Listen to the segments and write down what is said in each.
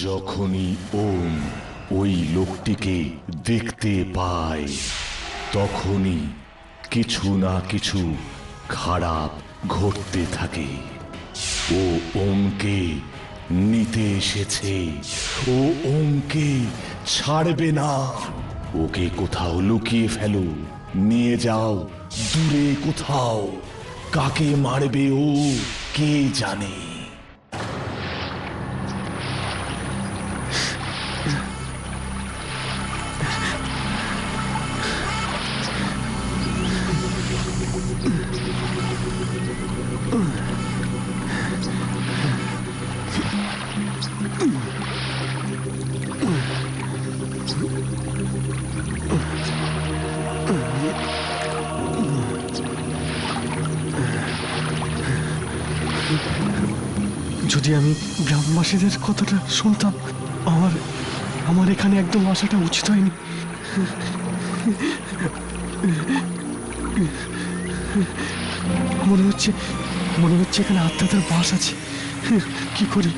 যখনই ওম ওই লোকটিকে দেখতে পায় তখনই কিছু না কিছু খারাপ ঘটতে থাকে। ও ওমকে নিতে এসেছে, ও ওমকে ছাড়বে না। ওকে কোথাও লুকিয়ে ফেলো, নিয়ে যাও দূরে কোথাও। কাকে মারবে ও কে জানে। যদি আমি গ্রামবাসীদের কথাটা শুনতাম, আমার এখানে একদম আসাটা উচিত হয়নি। মনে হচ্ছে এখানে আত্মাদের বাস আছে। কি করি?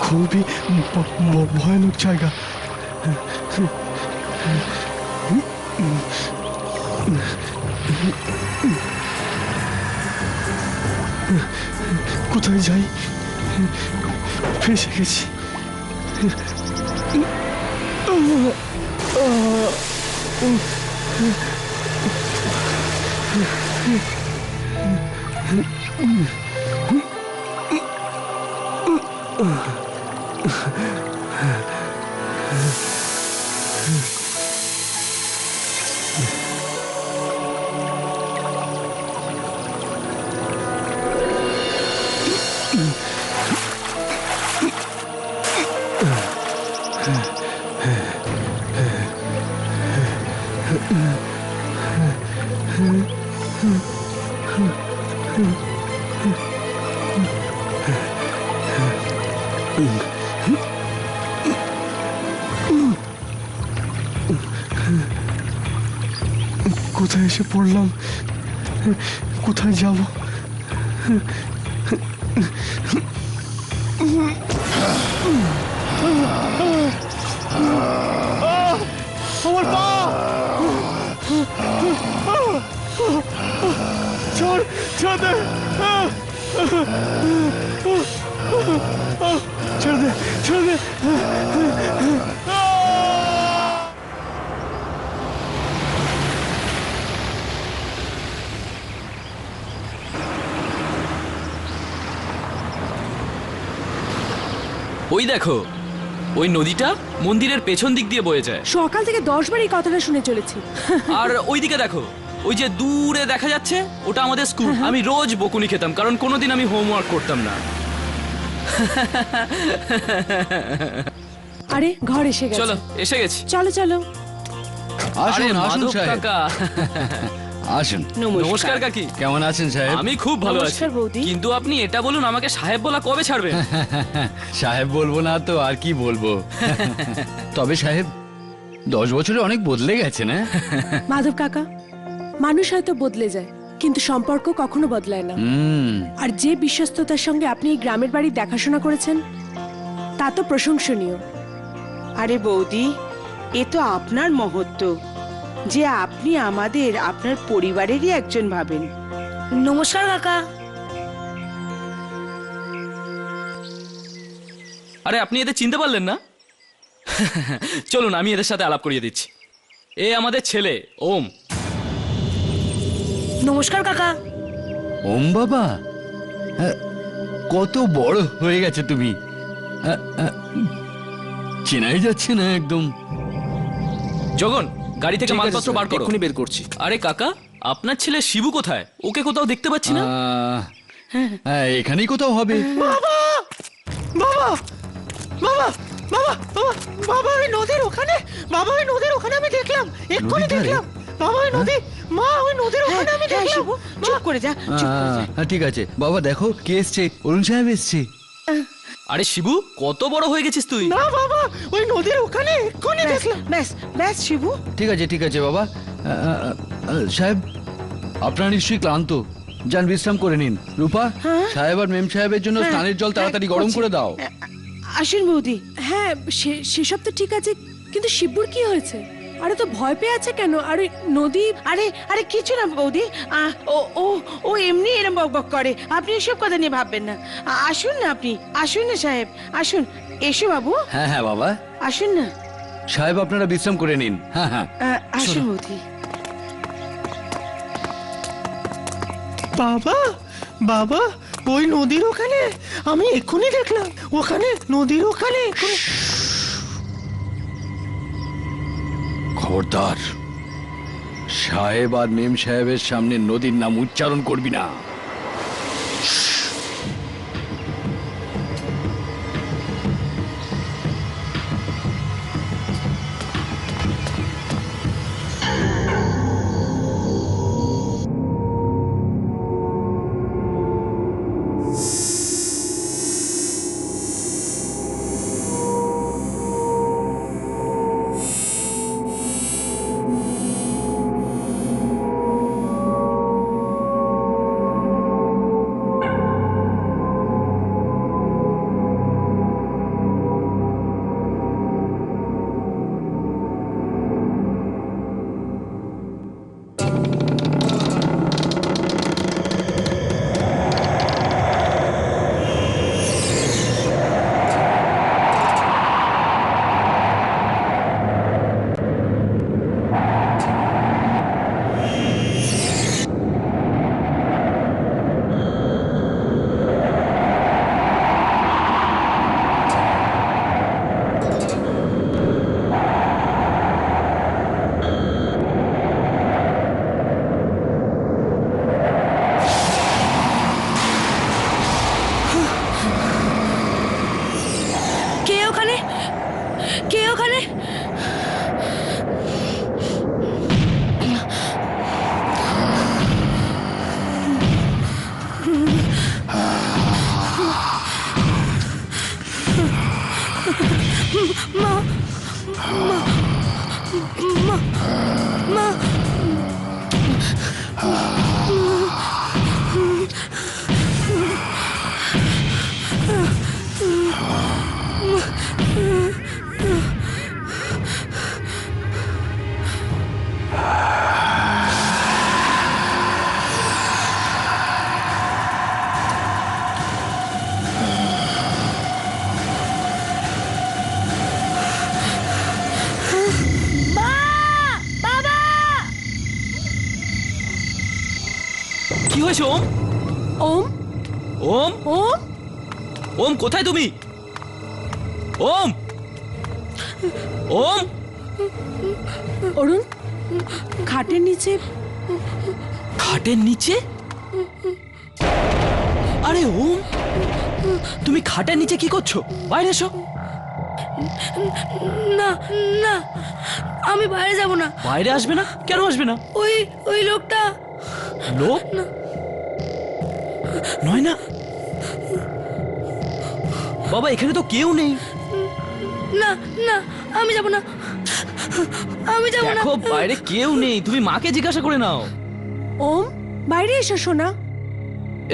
খুবই ভয়ানক জায়গা। কোথায় যাই? ফেসে গেছি। কোথায় এসে পড়লাম? কোথায় যাব? আমার পা! ছাড় দে! ছেড়ে দে! ওই দেখো, ওই নদীটা মন্দিরের পেছন দিক দিয়ে বয়ে যায়। সকাল থেকে 10 বার এই কথাটা শুনে চলেছি। আর ওইদিকে দেখো, ওই যে দূরে দেখা যাচ্ছে, ওটা আমাদের স্কুল। আমি রোজ বকুনি খেতাম, কারণ কোনোদিন আমি হোমওয়ার্ক করতাম না। আরে ঘর এসে গেছে। চলো, এসে গেছি। চলো চলো। আরে আসুন মাধব সাহেব, কাকা। আসুন। নমস্কার কাকি। কেমন আছেন সাহেব? আমি খুব ভালো আছি। নমস্কার বৌদি। কিন্তু আপনি এটা বলুন, আমাকে সাহেব বলা কবে ছাড়বেন? সাহেব বলবো না তো আর কি বলবো। তবে সাহেব 10 বছরে অনেক বদলে গেছে না? মাধব কাকা, মানুষ হয়তো বদলে যায়, কিন্তু সম্পর্ক কখনো বদলায় না। আর যে বিশ্বস্ততার সঙ্গে আপনি এই গ্রামের বাড়ি দেখাশোনা করেছেন, তা তো প্রশংসনীয়। আরে বৌদি, এ তো আপনার মহত্ব যে আপনি আমাদের আপনার পরিবারেরই একজন ভাবেন। নমস্কার কাকা। আরে আপনি এদের চিনতে পারলেন না? চলুন আমি এদের সাথে আলাপ করিয়ে দিচ্ছি। এ আমাদের ছেলে ওম। নমস্কার কাকা। ওম বাবা, কত বড় হয়ে গেছে তুমি। চেনাই যাচ্ছে না একদম। জগন, গাড়ি থেকে মালপত্র বার করো। এক্ষুনি বের করছি। আরে কাকা, আপনার ছেলে শিবু কোথায়? ওকে কোথাও দেখতে পাচ্ছি না। এখানেই কোথাও হবে। বাবা! বাবা! বাবা! বাবা বাবা বাবা ওই নদীর ওখানে, বাবা ওই নদীর ওখানে আমি দেখলাম, এক্ষুনি নদীর ধারে? দেখলাম বাবা ওই নদী, মা ওই নদীর ওখানে আমি হ্যাঁ, দেখলাম। শিবু, চুপ করে যা, চুপ করে যা। ঠিক আছে বাবা, দেখো কে এসছে, অরুণ সাহেব এসছে। আরে শিবু, কত বড় হয়ে গেছিস তুই। না বাবা ওই নদীর ওখানে এক্ষুনি ব্যাস, দেখলাম। ব্যাস ব্যাস শিবু, ঠিক আছে বাবা। সাহেব, আপনারা নিশ্চয়ই ক্লান্ত, যান বিশ্রাম করে নিন। রূপা, সাহেব আর মেম সাহেবের জন্য হ্যাঁ, স্নানের জল তাড়াতাড়ি গরম করছি। করে দাও। আসুন বৌদি। হ্যাঁ সেসব তো ঠিক আছে, কিন্তু শিবুর কি হয়েছে? আরে তো ভয় পেয়ে আছে কেন? আর ওই নদী আরে আরে কিছু না বৌদি, ও ও ও এমনি এরম বকবক করে, আপনি এসব কথা নিয়ে ভাববেন না। আসুন না আপনি, আসুন না সাহেব, আসুন, এসো বাবু, হ্যাঁ বাবা, আসুন না। সাহেব আপনারা বিশ্রাম করে নিন। হ্যাঁ। আসুন বৌদি। বাবা বাবা ওই নদীর ওখানে আমি এক্ষুনি দেখলাম, ওখানে নদীর ওখানে খবরদার, সাহেব আর মেম সাহেবের সামনে নদীর নাম উচ্চারণ করবি না। কে ওখানে? কে ওখানে? মা মা মা মা কি হয়েছে ওম? ওম ওম, ওম ওম কোথায় তুমি? ওম, ওম, অরুণ, খাটের নিচে। খাটের নিচে? আরে ওম, তুমি খাটের নিচে কি করছো? বাইরে এসো। না না, আমি বাইরে যাব না। বাইরে আসবে না? কেন আসবে না? ওই ওই লোকটা। লোক নয় না বাবা, এখানে তো কেউ নেই। না না, আমি যাব না, আমি যাব না। দেখো বাইরে কেউ নেই, তুমি মাকে জিজ্ঞাসা করে নাও। ওম, বাইরে এসো সোনা।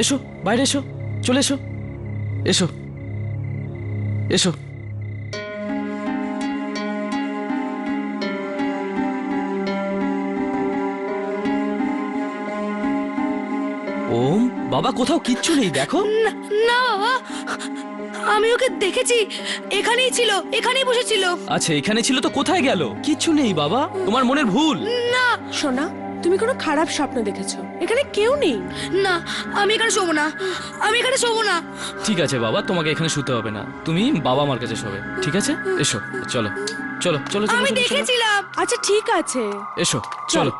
এসো, বাইরে এসো, চলে এসো, এসো এসো। ওম, বাবা কোথাও কিচ্ছু নেই, দেখো। না না বাবা, আমি ওকে দেখেছি, এখানেই ছিল, এখানেই বসেছিল। আচ্ছা এখানে ছিল তো কোথায় গেল? কিচ্ছু নেই বাবা, তোমার মনের ভুল। না সোনা, তুমি কোনো খারাপ স্বপ্ন দেখেছো, এখানে কেউ নেই। না, আমি এখানে শোবো না, আমি এখানে শোবো না। ঠিক আছে বাবা, তোমাকে এখানে শুতে হবে না, তুমি বাবা মার কাছে শোবে, ঠিক আছে? এসো, চলো চলো চলো চলো আমি চলো, চলো। দেখেছিলাম। আচ্ছা ঠিক আছে। এসো, চলো।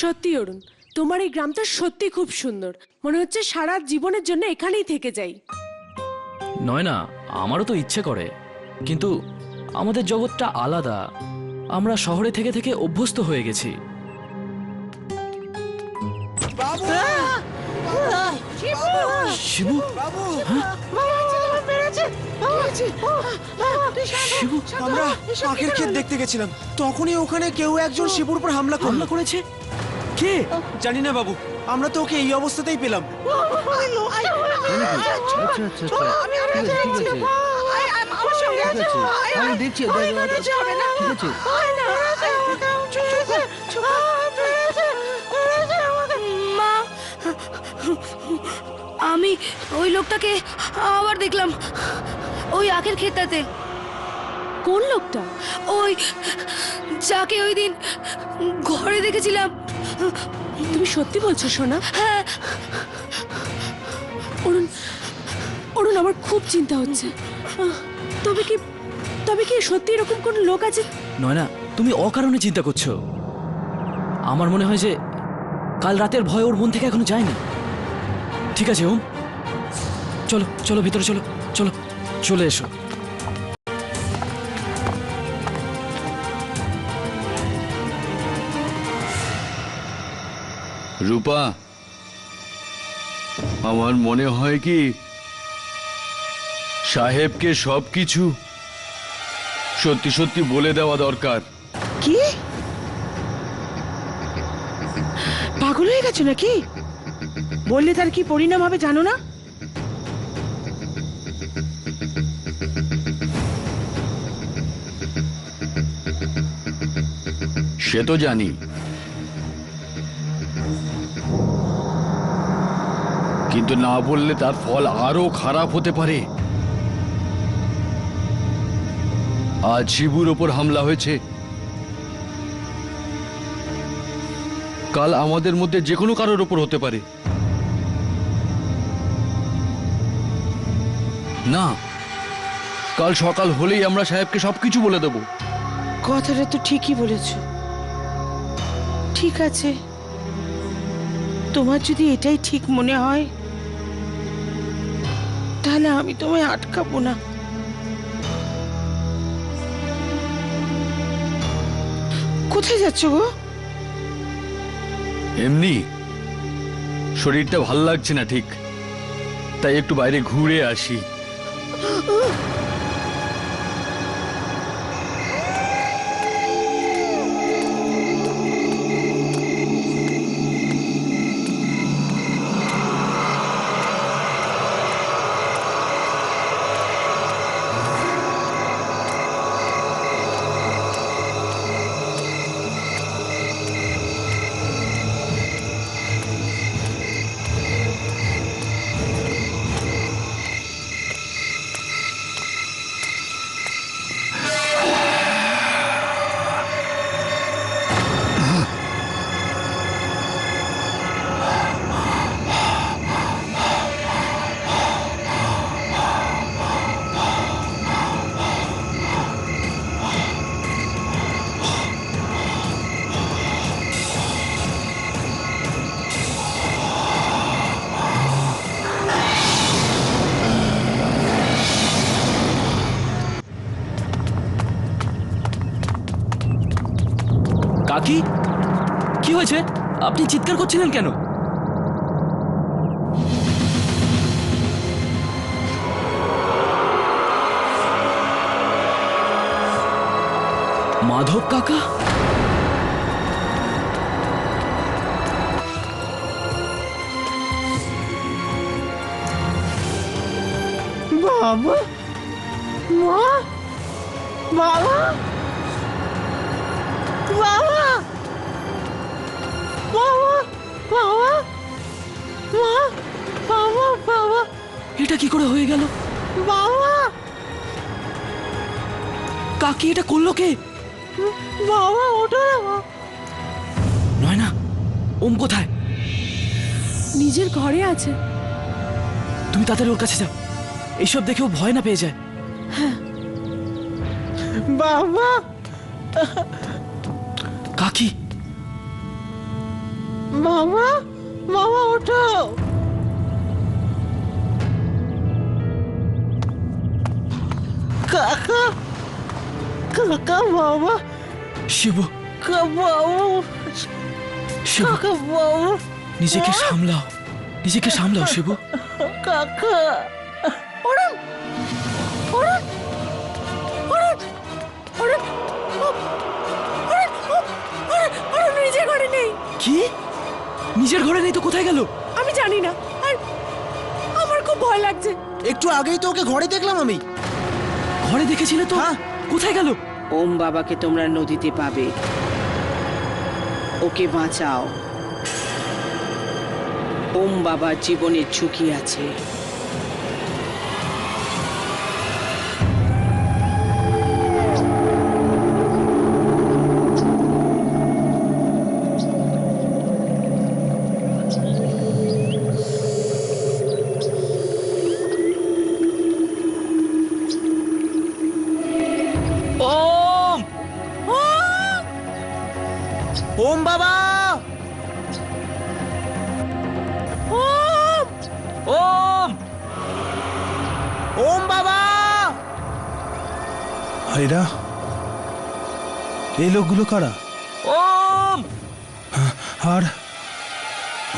সত্যি অরুণ, তোমার এই গ্রামটা সত্যি খুব সুন্দর। মনে হচ্ছে সারা জীবনের জন্য এখানেই থেকে যাই। নয় না, আমারও তো ইচ্ছে করে, কিন্তু আমাদের জগৎটা আলাদা। আমরা শহরে থেকে থেকে অভ্যস্ত হয়ে গেছি। শিবু, শিবু, আমরা আখের ক্ষেত দেখতে গেছিলাম, তখনই ওখানে কেউ একজন শিবুর উপর হামলা হামলা করেছে? কে? জানি না বাবু, আমরা তো ওকে এই অবস্থাতেই পেলাম। আচ্ছা আচ্ছা আচ্ছা, ঠিক আছে ঠিক আছে, আমি দেখছি, ঠিক আছে। মা, আমি ওই লোকটাকে আবার দেখলাম ওই আখের ক্ষেতটাতে। কোন লোকটা? ওই যাকে ওই দিন ঘরে দেখেছিলাম। তুমি সত্যি বলছো সোনা? হ্যাঁ। অরুণ, অরুণ, আমার খুব চিন্তা হচ্ছে। তবে কি সত্যি এরকম কোন লোক আছে? নয় না, তুমি অকারণে চিন্তা করছো। আমার মনে হয় যে কাল রাতের ভয় ওর মন থেকে এখনো যায়নি। ঠিক আছে ওম, চলো চলো ভিতরে চলো, চলো চলে এসো। রূপা, আমার মনে হয় কি সাহেবকে সবকিছু সত্যি সত্যি বলে দেওয়া দরকার। কি পাগল হয়ে গেছো নাকি? বললে তার কি পরিণাম হবে জানো না? সে তো জানি, কিন্তু না বললে তার ফল আরো খারাপ হতে পারে। আজ শিবুর ওপর হামলা হয়েছে, কাল আমাদের মধ্যে যে কোনো কারোর ওপর হতে পারে। না, কাল সকাল হলেই আমরা সাহেবকে সবকিছু বলে দেব। কথাটা তো ঠিকই বলেছ। ঠিক আছে, তোমার যদি এটাই ঠিক মনে হয় তাহলে আমি তোমায় আটকাবো না। কোথায় যাচ্ছ গো? এমনি শরীরটা ভাল লাগছে না ঠিক, তাই একটু বাইরে ঘুরে আসি। কাকি, কি হয়েছে? আপনি চিৎকার করছিলেন কেন? মাধব কাকা? বাবা, মা, বাবা, বাবা, বাবা, বাবা, মা, বাবা, বাবা, এটা কি করে হয়ে গেল? বাবা, কাকি, এটা করলো কে? বাবা, ওঠো না। নয় না, ওম কোথায়? নিজের ঘরে আছে। তুমি তাড়াতাড়ি ওর কাছে যাও, এইসব দেখেও ভয় না পেয়ে যায়। বাবা, কাকি, মামা মামা ওঠো। কাকা কাকা বাবা শিবু, বাবা শিবু, কাকা বাবা নিজেকে সামলাও, নিজেকে সামলাও শিবু। কাকা অরুণ অরুণ অরুণ অরুণ অরুণ নিজের ঘরে নেই। কি? নিজের ঘরে নেই তো কোথায় গেল? আমি জানি না, আর আমার খুব ভয় লাগছে। একটু আগেই তো ওকে ঘরে দেখলাম আমি। ঘরে দেখেছিলে তো? হ্যাঁ। কোথায় গেল? ওম বাবাকে তোমরা নদীতে পাবে, ওকে বাঁচাও। ওম বাবার জীবনের ঝুঁকি আছে। ওম! ওম বাবা, ওম! ওম বাবা। এরা এই লোকগুলো কারা? ওম! আর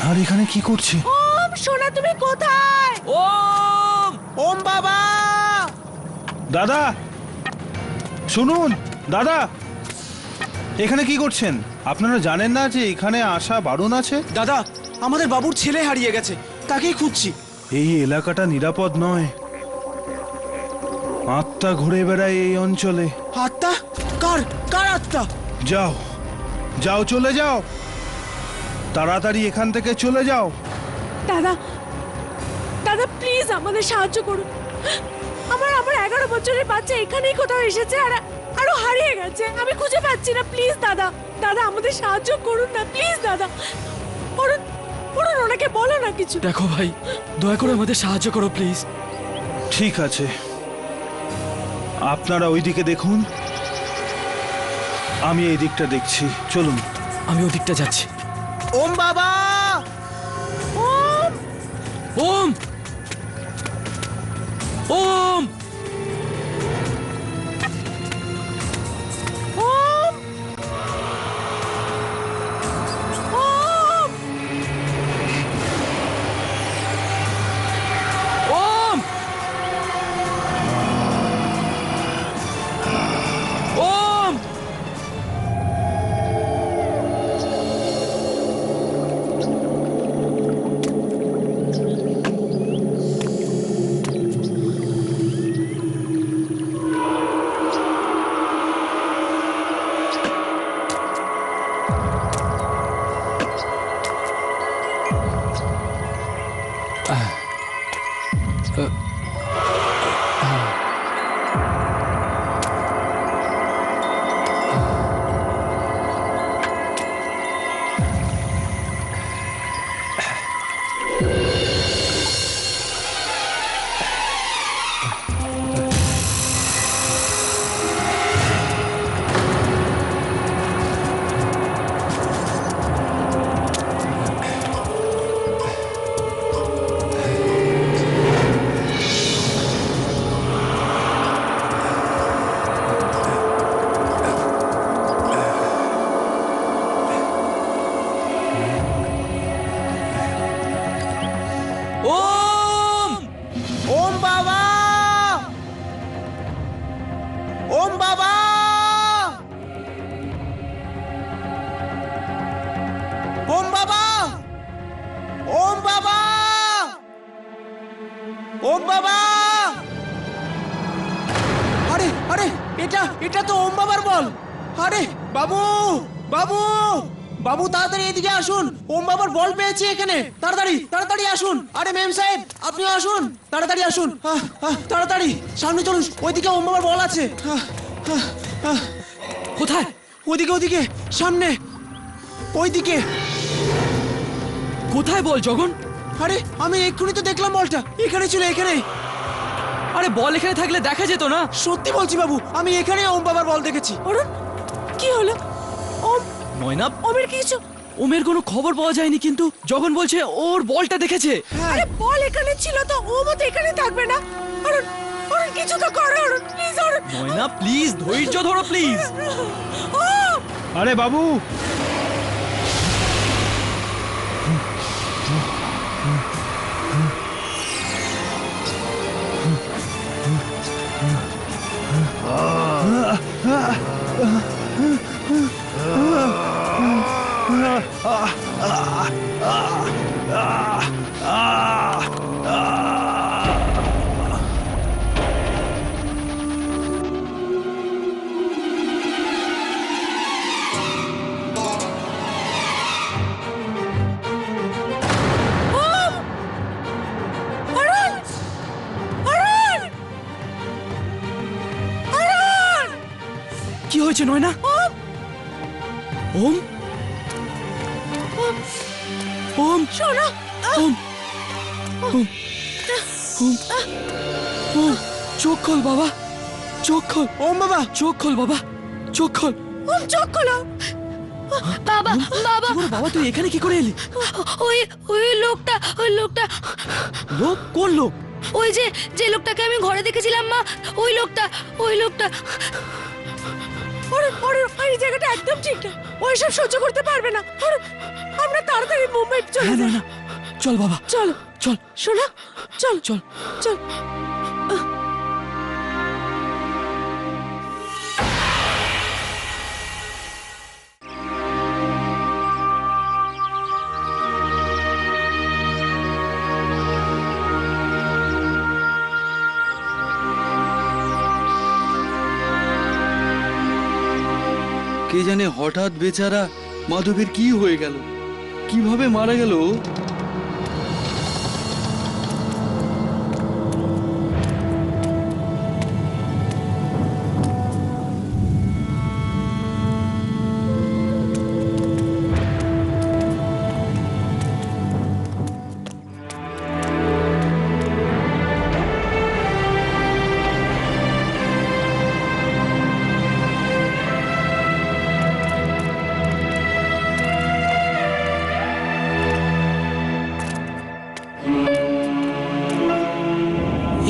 আর এখানে কি করছে? ওম সোনা, তুমি কোথায়? ওম! ওম বাবা, দাদা শুনুন, দাদা এখানে কি করছেন? আপনারা জানেন না যে এখানে আসা বারণ আছে? দাদা আমাদের বাবুর ছেলে হারিয়ে গেছে, তাকেই খুঁজছি। এই এলাকাটা নিরাপদ নয়, আত্মা ঘুরে বেড়ায় এই অঞ্চলে। আত্মা? কার কার আত্মা? যাও যাও, চলে যাও, তাড়াতাড়ি এখান থেকে চলে যাও। দাদা দাদা প্লিজ আমাদের সাহায্য করুন। আমার 11 বছরের বাচ্চা এখানেই কোথাও এসেছে, আর আরো হারিয়ে গেছে। আমি খুঁজে পাচ্ছি না। প্লিজ দাদা, দাদা আমাদের সাহায্য করুন না প্লিজ দাদা। অরুণ অরুণ, ওনাকে বলো না কিছু। দেখো ভাই, দয়া করে আমাদের সাহায্য করো প্লিজ। ঠিক আছে, আপনারা ওইদিকে দেখুন, আমি এই দিকটা দেখছি। চলুন। আমি ওদিকটা যাচ্ছি। ওম বাবা, ওম! ওম! ওম ওম ওম! ওম! ওম! ওম বাবা, ওম বাবা, ওম বাবা, ওম বাবা, ওম বাবা। আরে আরে, এটা তো ওম বাবার বল। আরে বাবু, বাবু, বাবু তাড়াতাড়ি এদিকে আসুন, ওম বাবার বল পেয়েছি এখানে। তাড়াতাড়ি তাড়াতাড়ি আসুন। আরে মেম সাহেব, আপনি আসুন, তাড়াতাড়ি আসুন। তাড়াতাড়ি সামনে চলুন, ওইদিকে ওম বাবার বল আছে। কোথায়? ওদিকে ওদিকে, সামনে ওইদিকে। কোথায় বল জগন? আরে আমি এক্ষুনি তো দেখলাম বলটা, এখানে ছিল, এখানে। আরে বল এখানে থাকলে দেখা যেত না? সত্যি বলছি বাবু, আমি এখানে ওম বাবার বল দেখেছি। অরুণ কি হলো? ওম ময়না, ওমের কিছু ওমের কোনো খবর পাওয়া যায়নি, কিন্তু জগন বলছে ওর বলটা দেখেছে। আরে বল এখানে ছিল তো, ও মতো এখানে থাকবে না। অরুণ, অরুণ কিছু তো করো অরুণ, প্লিজ অরুণ। ময়না প্লিজ ধৈর্য ধরো প্লিজ। ও আরে বাবু, অরুণ, অরুণ, অরুণ। কি হয়েছে নয়না? ওম ওম শোনো, ওম ওম ওম ওম চোখ খোল বাবা, চোখ খোল। ওম বাবা, চোখ খোল বাবা, চোখ খোল। ওম চোখ খোলো। বাবা বাবা ওরে বাবা, তুই এখানে কি করে এলি? ওই ওই লোকটা, ওই লোকটা, লোক? কোন লোক? ওই যে যে লোকটাকে আমি ঘরে দেখেছিলাম মা, ওই লোকটা, ওই লোকটা। অরুণ, অরুণ, এই জায়গাটা একদম ঠিক না। ও এসব সহ্য করতে পারবে না। অরুণ, আমরা তাড়াতাড়ি মুম্বাই চলে হ্যাঁ যাই। নয়না, চল বাবা, চলো, চল শোনো, চল চল। চল। কে জানে হঠাৎ বেচারা মাধবের কি হয়ে গেল, কিভাবে মারা গেল।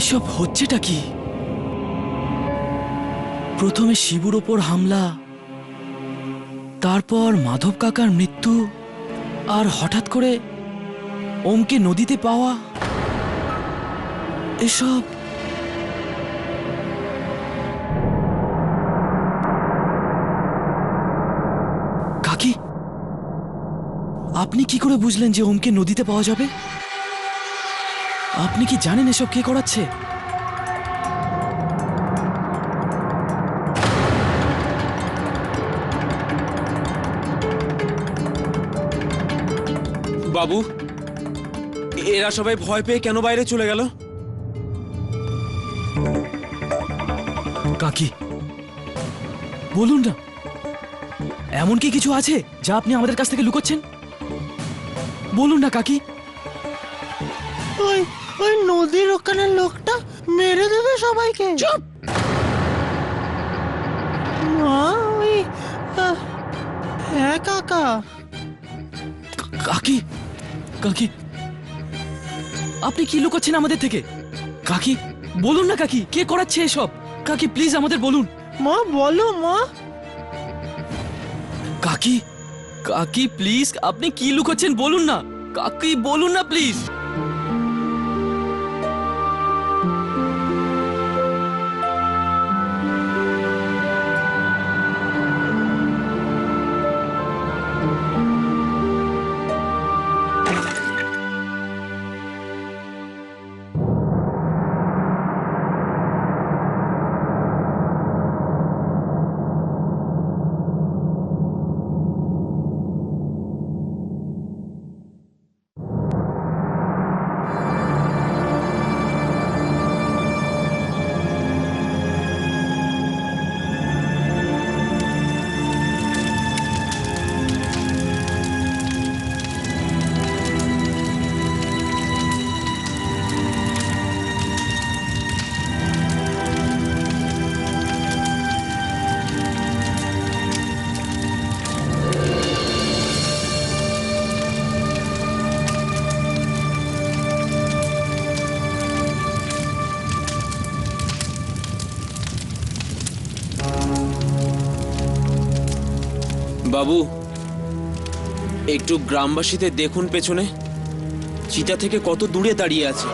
এসব হচ্ছেটা কি? প্রথমে শিবুর ওপর হামলা, তারপর মাধব কাকার মৃত্যু, আর হঠাৎ করে ওমকে নদীতে পাওয়া। এসব কাকি, আপনি কি করে বুঝলেন যে ওমকে নদীতে পাওয়া যাবে? আপনি কি জানেন এসব কে করাচ্ছে? বাবু, এরা সবাই ভয় পেয়ে কেন বাইরে চলে গেল? কাকি বলুন না, এমন কি কিছু আছে যা আপনি আমাদের কাছ থেকে লুকোচ্ছেন? বলুন না কাকি। ওই ওই নদীর ওখানে লোকটা মেরে দেবে সবাইকে। চুপ! মা, ওই হ্যাঁ কাকা। কাকি, কাকি আপনি কি লুকোচ্ছেন আমাদের থেকে? কাকি বলুন না কাকি, কে করাচ্ছে এসব? কাকি প্লিজ আমাদের বলুন। মা বলো মা। কাকি, কাকি প্লিজ, আপনি কি লুকোচ্ছেন বলুন না। কাকি বলুন না প্লিজ। বাবু, একটু গ্রামবাসীদের দেখুন পেছনে, চিতা থেকে কত দূরে দাঁড়িয়ে আছে।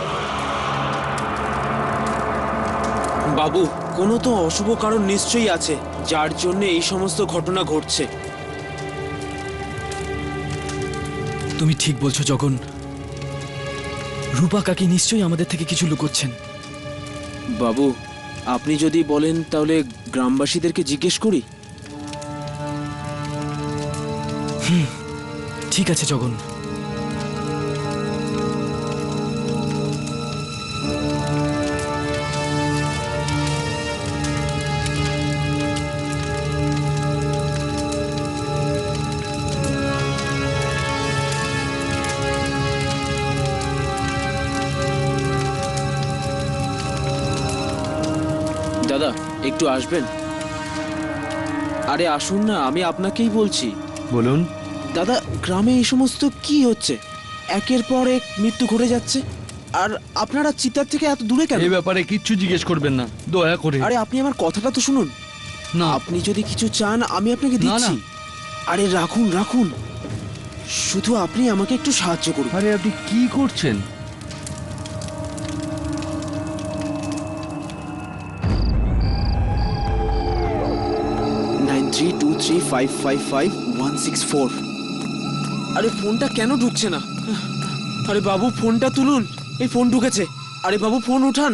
বাবু, কোনো তো অশুভ কারণ নিশ্চয়ই আছে যার জন্য এই সমস্ত ঘটনা ঘটছে। তুমি ঠিক বলছো জগন। রূপা কাকি নিশ্চয়ই আমাদের থেকে কিছু লুকোচ্ছেন। বাবু, আপনি যদি বলেন তাহলে গ্রামবাসীদেরকে জিজ্ঞেস করি। ঠিক আছে জগন। দাদা, একটু আসবেন? আরে আসুন না, আমি আপনাকেই বলছি। বলুন। দাদা, গ্রামে এই সমস্ত কি হচ্ছে? একের পর এক মৃত্যু ঘটে যাচ্ছে, আর আপনারা চিতার থেকে এত দূরে কেন? এই ব্যাপারে কিচ্ছু জিজ্ঞেস করবেন না, দয়া করে। আরে আপনি আমার কথাটা তো শুনুন না। আপনি যদি কিছু চান আমি আপনাকে দিচ্ছি। আরে রাখুন রাখুন, শুধু আপনি আমাকে একটু সাহায্য করুন। আরে আপনি কি করছেন? আরে ফোনটা কেন ঢুকছে না? আরে বাবু, ফোনটা তুলুন। এই ফোন ঢুকেছে। আরে বাবু, ফোন উঠান।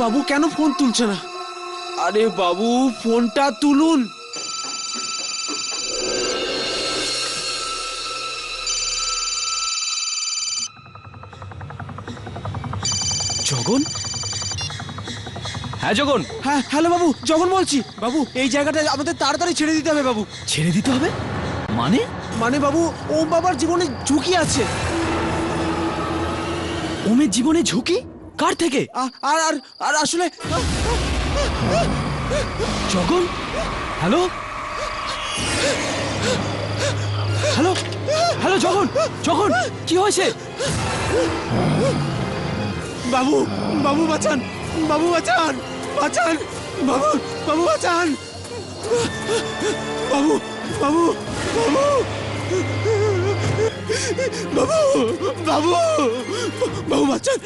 বাবু, কেন ফোন তুলছে না? আরে বাবু, ফোনটা তুলুন। জগন? হ্যাঁ জগন। হ্যাঁ, হ্যালো বাবু, জগন বলছি। বাবু, এই জায়গাটা আমাদের তাড়াতাড়ি ছেড়ে দিতে হবে বাবু। ছেড়ে দিতে হবে মানে? মানে বাবু, ওম বাবার জীবনে ঝুঁকি আছে। ওমের জীবনে ঝুঁকি? কার থেকে? আর আর আর আসলে জগন? হ্যালো হ্যালো হ্যালো জগন, জগন কি হয়েছে? বাবু, বাবু বাঁচান, বাবু বাঁচান, বাঁচান, বাবু, বাবু বাঁচান, বাবু, বাবু, বাবু, বাবু, বাবু, বাবু বাঁচান।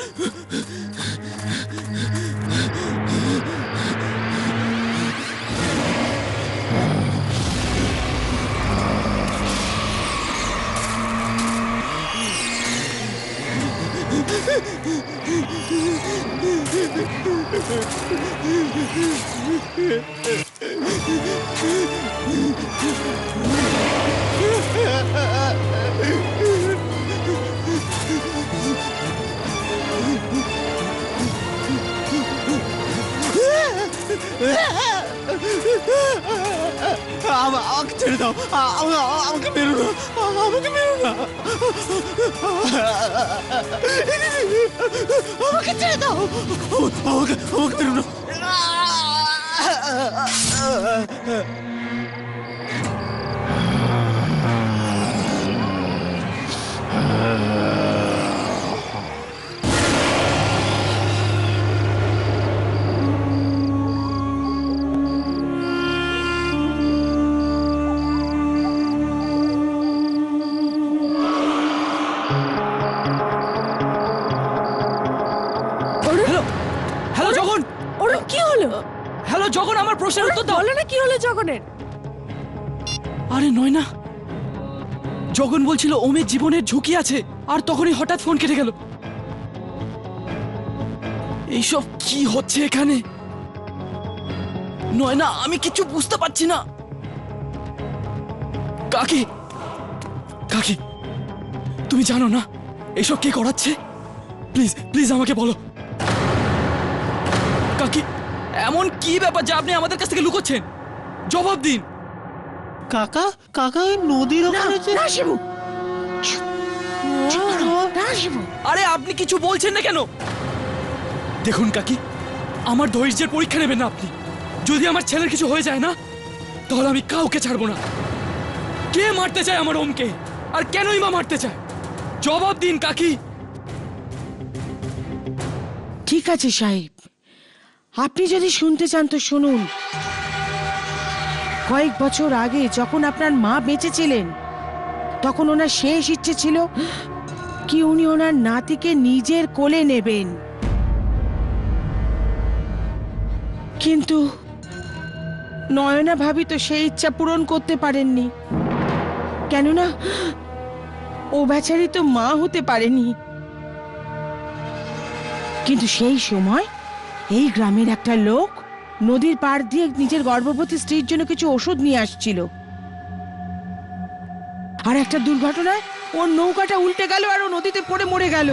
আমাকে ছেড়ে দাও, আমাকে মেরো না, আমাকে মেরো না, আমাকে ছেড়ে দাও, আমাকে মেরো না। হ্যালো জগন। ওরা কি হলো? হ্যালো জগন, আমার প্রশ্নের উত্তর দাও। বলো না কি হলো জগনের? আরে নয় না, জগন বলছিল ওমের জীবনের ঝুঁকি আছে, আর তখনই হঠাৎ ফোন কেটে গেল। এইসব কি হচ্ছে এখানে? নয় না, আমি কিছু বুঝতে পারছি না। কাকি, কাকি, তুমি জানো না এসব কে করাচ্ছে? প্লিজ প্লিজ আমাকে বলো কাকি, এমন কি ব্যাপার যে আপনি আমাদের কাছ থেকে লুকোচ্ছেন? জবাব দিন। কাকা, কাকা ওই নদীর ওখানে যে না শিবু, না শিবু। আরে আপনি কিছু বলছেন না কেন? দেখুন কাকি, আমার ধৈর্যের পরীক্ষা নেবেন না আপনি। যদি আমার ছেলের কিছু হয়ে যায় না, তাহলে আমি কাউকে ছাড়বো না। কে মারতে চায় আমার ওমকে, আর কেনই বা মারতে চায়? জবাব দিন কাকি। ঠিক আছে সাহেব, আপনি যদি শুনতে চান তো শুনুন। কয়েক বছর আগে যখন আপনার মা বেঁচে ছিলেন, তখন ওনার শেষ ইচ্ছে ছিল কি উনি ওনার নাতিকে নিজের কোলে নেবেন। কিন্তু নয়না ভাবি তো সেই ইচ্ছা পূরণ করতে পারেননি, কেননা ও বেচারি তো মা হতে পারেনি। কিন্তু সেই সময় এই গ্রামের একটা লোক নদীর পাড় দিয়ে নিজের গর্ভবতী স্ত্রীর জন্য কিছু ওষুধ নিয়ে আসছিল, আর একটা দুর্ঘটনায় ওর নৌকাটা উল্টে গেল আর ও নদীতে পড়ে মরে গেল।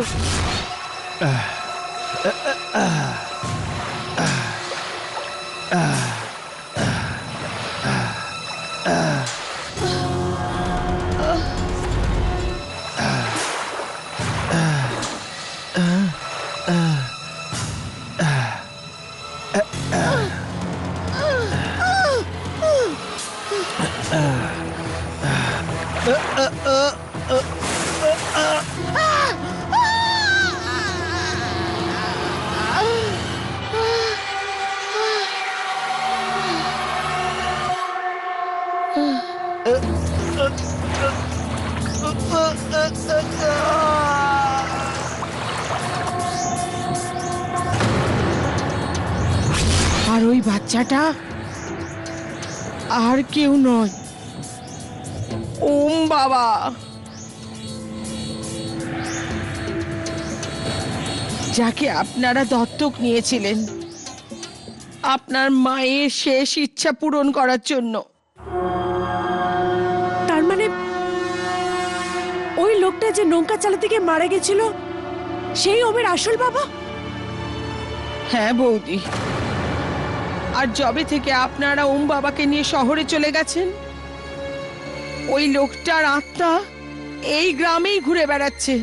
আর ওই বাচ্চাটা আর কেউ নয়, ওম বাবা। যাকে আপনারা দত্তক নিয়েছিলেন আপনার মায়ের শেষ ইচ্ছা পূরণ করার জন্য। তার মানে ওই লোকটা যে নৌকা চালাতে গিয়ে মারা গেছিল সেই ওমের আসল বাবা? হ্যাঁ বৌদি, আর যবে থেকে আপনারা ওম বাবাকে নিয়ে শহরে চলে গেছেন, ওই লোকটার আত্মা এই গ্রামেই ঘুরে বেড়াচ্ছে।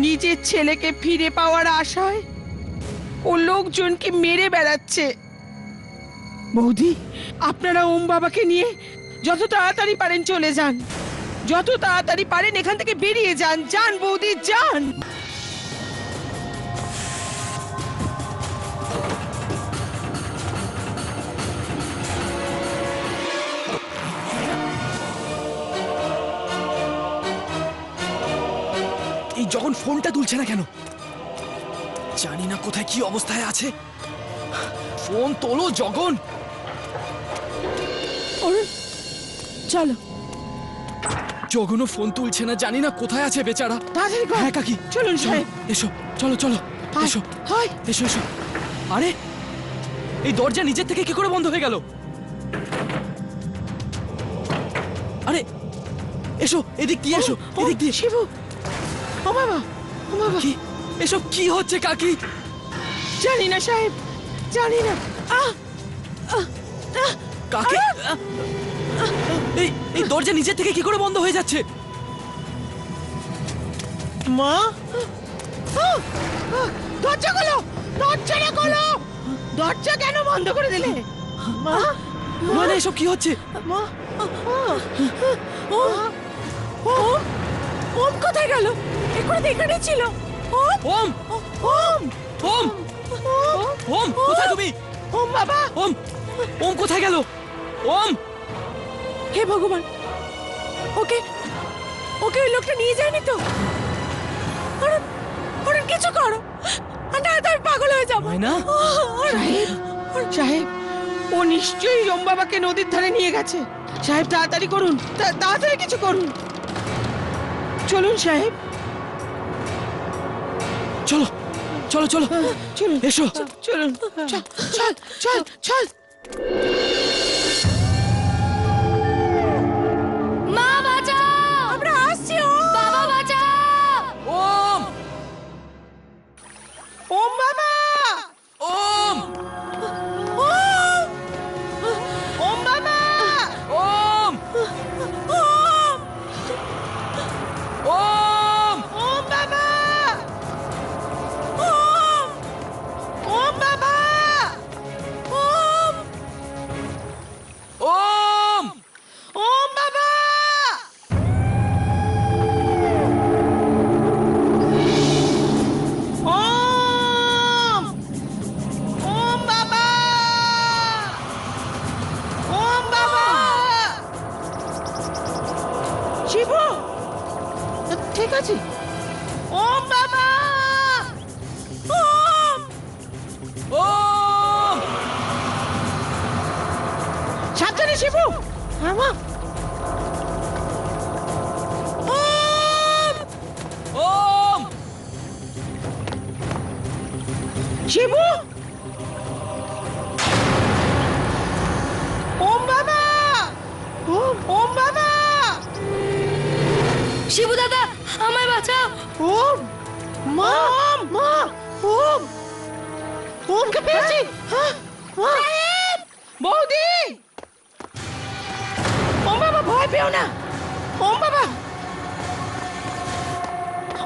নিজের ছেলেকে ফিরে পাওয়ার আশায় ও লোকজনকে মেরে বেড়াচ্ছে। বৌদি, আপনারা ওম বাবাকে নিয়ে যত তাড়াতাড়ি পারেন চলে যান, যত তাড়াতাড়ি পারেন এখান থেকে বেরিয়ে যান। যান বৌদি, যান। এই যখন ফোনটা তুলছে না কেন? জানি না কোথায় কি অবস্থায় আছে। ফোন তোলো জগন। অরুণ, চলো। জগনও ফোন তুলছে না, জানি না কোথায় আছে বেচারা। তাড়াতাড়ি কর। হ্যাঁ কাকি, চলুন সাহেব। এসো, চলো চলো, আয়, এসো হয়। এসো এসো। আরে এই দরজা নিজের থেকে কি করে বন্ধ হয়ে গেল? আরে এসো, এদিক দিয়ে এসো, এদিক দিয়ে। শিবু, ও বাবা, ও বাবা। কি এসব কি হচ্ছে কাকি? জানি না সাহেব, জানি না। কাকি, এই এই দরজা নিজের থেকে কি করে বন্ধ হয়ে যাচ্ছে? মা, দরজা খোলো, দরজাটা খোলো। দরজা কেন বন্ধ করে দিলে? মা, মানে এসব কি হচ্ছে? মা, ওম কোথায় গেল? এখন এখানে ছিল। ওম ওম, ওম ওম কোথায় তুমি? ওম বাবা। ওম ওম কোথায় গেল? ওম, হে ভগবান, ওকে ওকে ওই লোকটা নিয়ে যায়নি তো? অরুণ, অরুণ কিছু করো, আর না তো আমি পাগল হয়ে যাবো। মায়না? সাহেব, সাহেব, ও নিশ্চয়ই ওম বাবাকে নদীর ধারে নিয়ে গেছে। সাহেব তাড়াতাড়ি করুন, তাড়াতাড়ি কিছু করুন। চলুন সাহেব, চলো চলো চলো, চলুন, এসো। চলুন, চল চল চল চল। মা বাঁচাও! আমরা আসছি। বাবা বাঁচাও! ওম ওম বাবা, ওম ওম বাবা, ওম ওম ওম বাবা, ওম, ওম বাবা, ওম, ঠিক আছে। ওম বাবা, ওম ওম সাবধানে শিবু। হ্যাঁ মা। ওম ওম শিবু, ওম বাবা, ওম বাবা, শিবু দাদা আমায় বাঁচাও। ওম মা, মা, ওম ওমকে পেয়েছি। হ্যাঁ, হ্যাঁ। বৌদি, ওম বাবা ভয় পেও না। ওম বাবা,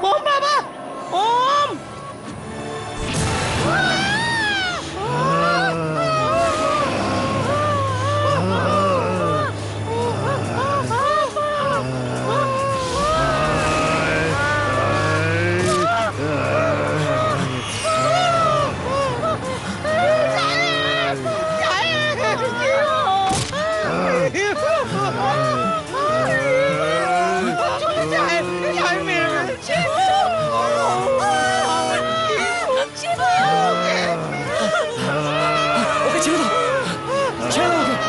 ওম বাবা, ওম। ওকে ছেড়ে দাও, ছেড়ে দাও ওকে।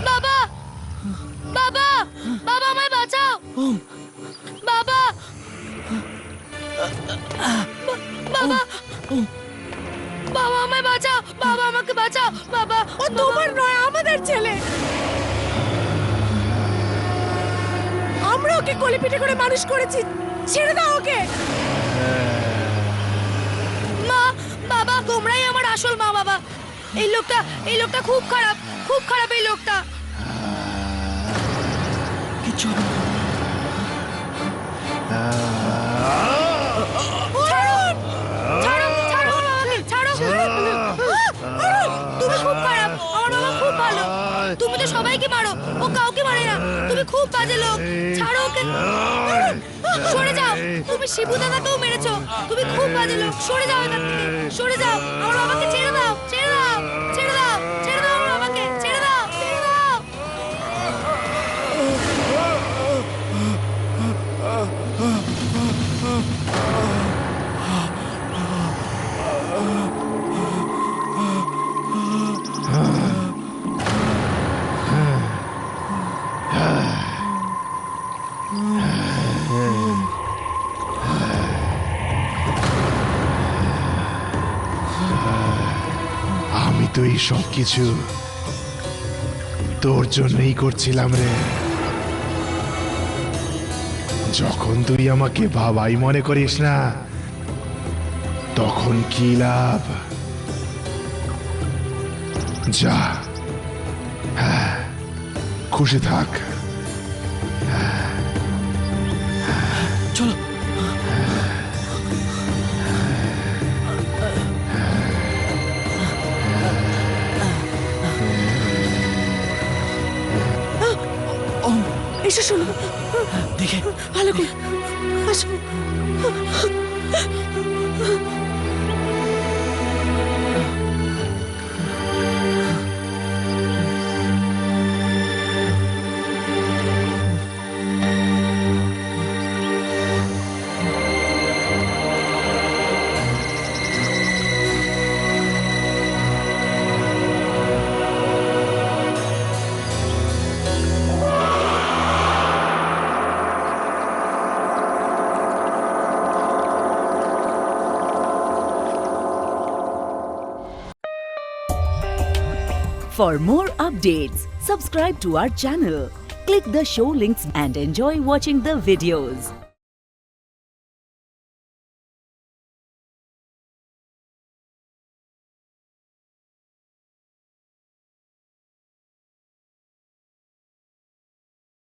বাবা, বাবা, বাবা আমায় বাঁচাও। বাবা, বাবা, বাবা আমায় বাঁচাও। বাবা আমাকে বাঁচাও। বাবা, ও তোমার নয়, আমাদের ছেলে। আমরা ওকে কোলে পিঠে করে মানুষ করেছি, ছেড়ে দাও ওকে। মা, বাবা তোমরাই আমার আসল মা বাবা। এই লোকটা খুব খারাপ, খুব খারাপ এই লোকটা। কিচ্ছু হবে না। ছাড়ো, ছাড়ো, ছাড়ো আমাকে, ছাড়ো। তুমি খুব খারাপ, আমার বাবা খুব ভালো। তুমি তো সবাইকে মারো, ও কাউকে মারে না। তুমি খুব বাজে লোক, ছাড়ো ওকে। সরে যাও, তুমি শিবু দাদাকেও মেরেছো। তুমি খুব বাজে লোক, সরে যাও এখান থেকে, সরে যাও। আমার বাবাকে ছেড়ে দাও, ছেড়ে দাও, ছেড়ে দাও, ছেড়ে দাও আমার বাবাকে, ছেড়ে দাও, ছেড়ে দাও। আমি তো এই সব কিছু তোর জন্যই করছিলাম রে। যখন তুই আমাকে বাবাই মনে করিস না, তখন কি লাভ? যা, হ্যাঁ, খুশি থাক। চলো। এসো শোনো, দেখে ভালো করে আসো। For more updates, subscribe to our channel, click the show links and enjoy watching the videos.